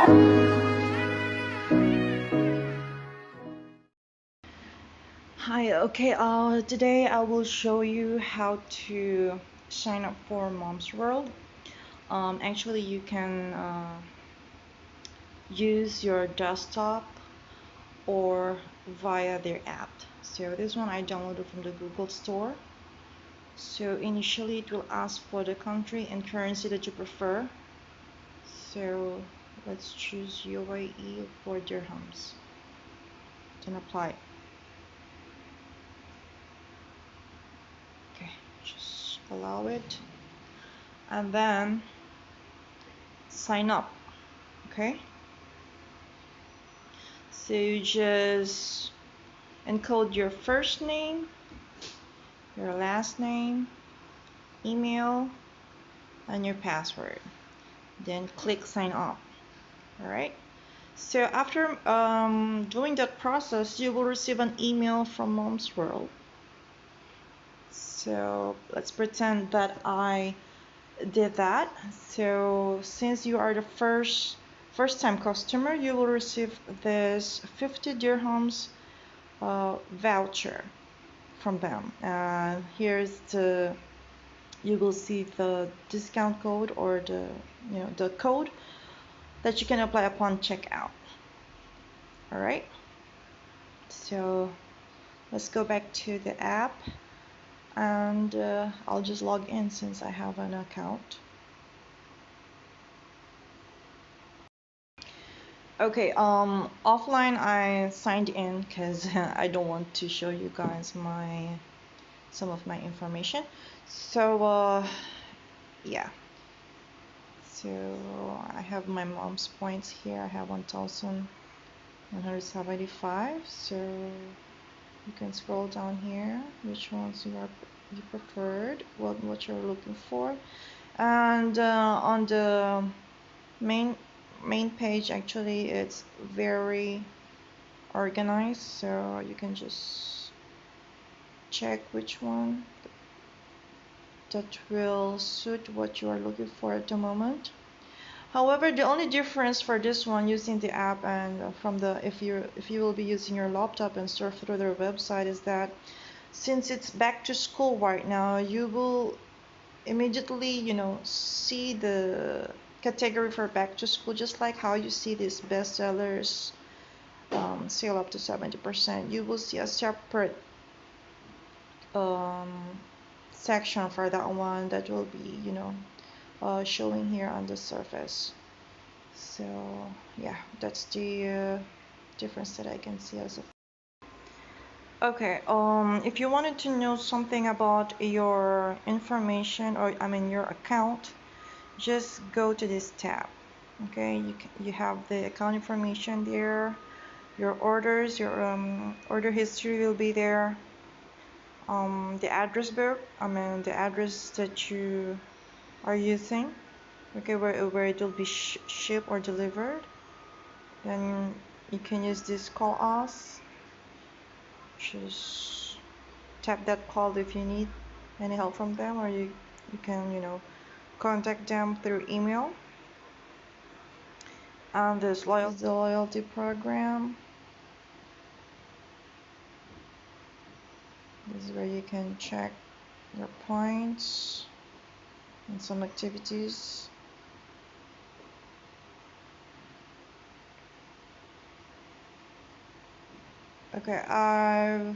Hi, okay, today I will show you how to sign up for Mumzworld. Actually, you can use your desktop or via their app. So this one I downloaded from the Google Store. So initially it will ask for the country and currency that you prefer. So let's choose UAE for dirhams. Then apply. Okay, just allow it. And then sign up. Okay, so you just encode your first name, your last name, email, and your password. Then click sign up. All right. So after doing that process, you will receive an email from Mumzworld. So let's pretend that I did that. So since you are the first time customer, you will receive this 50 dirhams voucher from them. Here's the you will see the discount code or the code that you can apply upon checkout. All right, so let's go back to the app, and I'll just log in since I have an account. Okay, offline I signed in because I don't want to show you guys some of my information. So yeah, so I have my mom's points here. I have 1175. So you can scroll down here which ones you preferred, what you're looking for, and on the main page actually it's very organized, so you can just check which one that will suit what you are looking for at the moment. However, the only difference for this one using the app and from the if you will be using your laptop and surf through their website is that since it's back to school right now, you will immediately see the category for back to school, just like how you see these bestsellers sale up to 70%. You will see a separate um, section for that one that will be showing here on the surface. So yeah, that's the difference that I can see as of. Okay, if you wanted to know something about your information, or I mean your account, just go to this tab. Okay, you have the account information there, your orders, your order history will be there, the address book, I mean the address that you are using, okay, where it will be shipped or delivered. Then you can use this call us. Just tap that call if you need any help from them, or you can contact them through email. And this the loyalty program. This is where you can check your points and some activities. Okay, I've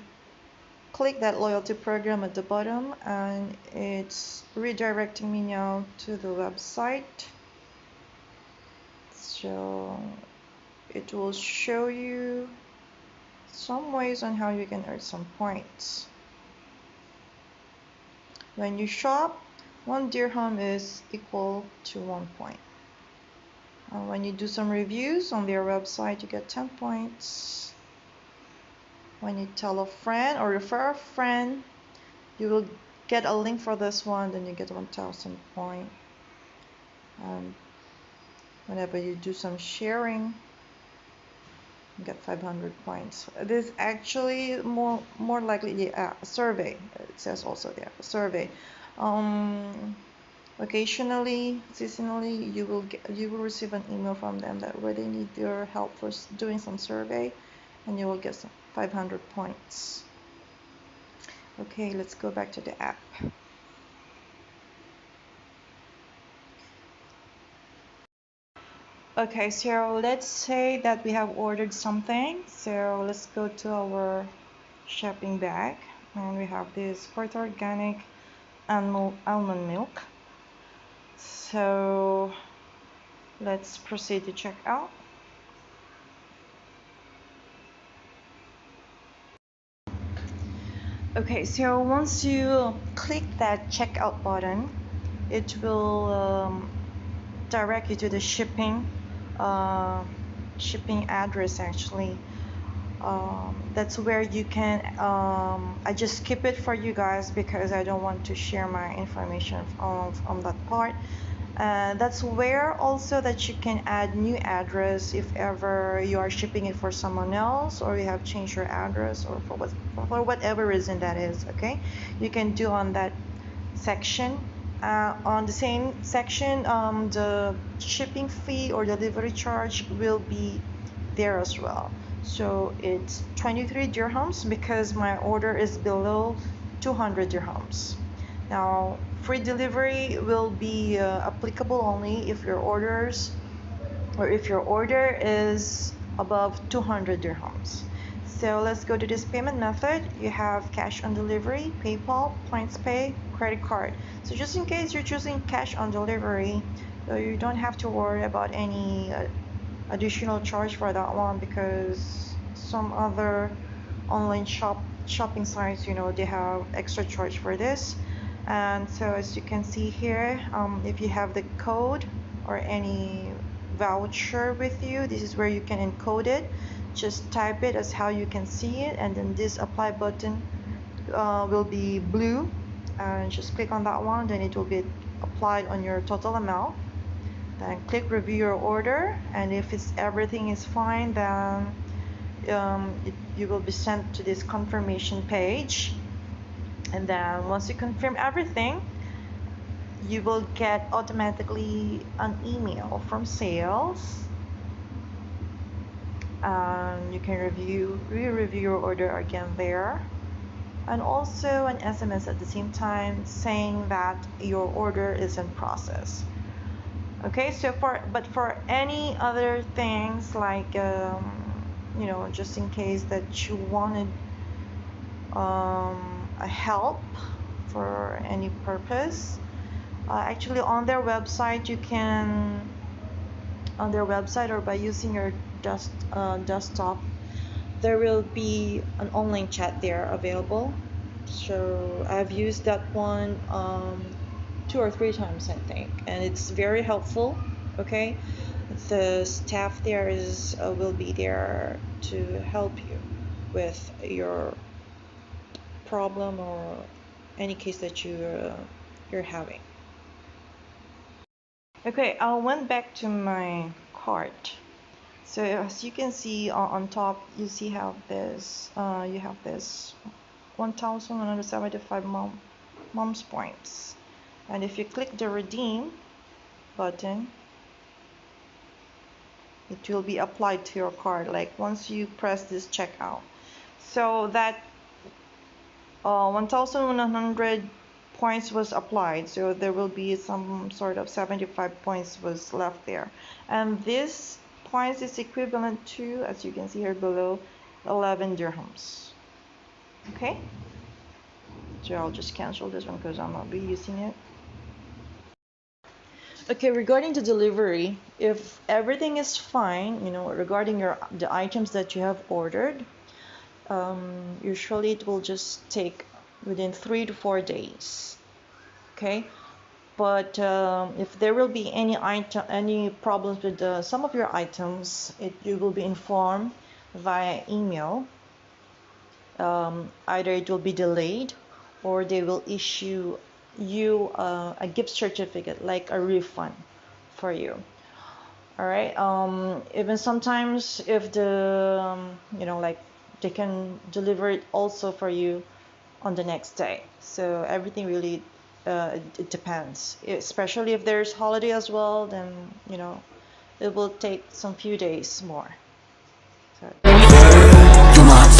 clicked that loyalty program at the bottom and it's redirecting me now to the website. So it will show you some ways on how you can earn some points. When you shop, 1 dirham is equal to 1 point. When you do some reviews on their website, you get 10 points. When you tell a friend or refer a friend, you will get a link for this one, then you get 1000 points. Whenever you do some sharing, you get 500 points. This is actually more likely a survey. It says also there, a survey. occasionally, seasonally, you will receive an email from them that where they need your help for doing some survey, and you will get some 500 points. Okay, let's go back to the app. Okay, so let's say that we have ordered something. So let's go to our shopping bag, and we have this quite organic almond milk. So let's proceed to check out. Okay, so once you click that checkout button, it will direct you to the shipping address actually. That's where you can I just skip it for you guys because I don't want to share my information on that part. That's where also that you can add new address if ever you are shipping it for someone else, or you have changed your address, or for whatever reason that is. Okay, you can do on that section. On the same section, the shipping fee or delivery charge will be there as well. So it's 23 dirhams because my order is below 200 dirhams. Now, free delivery will be applicable only if your order is above 200 dirhams. So let's go to this payment method. You have cash on delivery, PayPal, Points Pay, credit card. So just in case you're choosing cash on delivery, you don't have to worry about any additional charge for that one, because some other online shopping sites, they have extra charge for this. And so as you can see here, if you have the code or any voucher with you, this is where you can encode it. Just type it as how you can see it, and then this apply button will be blue, and just click on that one, then it will be applied on your total amount. Then click review your order, and if everything is fine, then you will be sent to this confirmation page. And then once you confirm everything, you will get automatically an email from sales, and you can re-review your order again there, and also an SMS at the same time saying that your order is in process. Okay, so for any other things like just in case that you wanted a help for any purpose, actually on their website or by using your desktop, there will be an online chat there available. So I've used that one 2 or 3 times, I think, and it's very helpful. Okay, the staff there will be there to help you with your problem or any case that you're having. Okay, I went back to my cart. So as you can see on top, you have this 1,175 Mumz points, and if you click the redeem button, it will be applied to your card, like once you press this checkout. So that 1,100 points was applied, so there will be some sort of 75 points was left there, and this points is equivalent to, as you can see here below, 11 dirhams. Okay, so I'll just cancel this one because I'll not be using it. Okay, regarding the delivery, if everything is fine, regarding the items that you have ordered, usually it will just take within 3 to 4 days. Okay, but if there will be any problems with some of your items, you will be informed via email. Either it will be delayed, or they will issue you a gift certificate, like a refund for you. All right. Even sometimes if like they can deliver it also for you on the next day. So everything really it depends. Especially if there's holiday as well, then you know it will take some few days more. So. You're my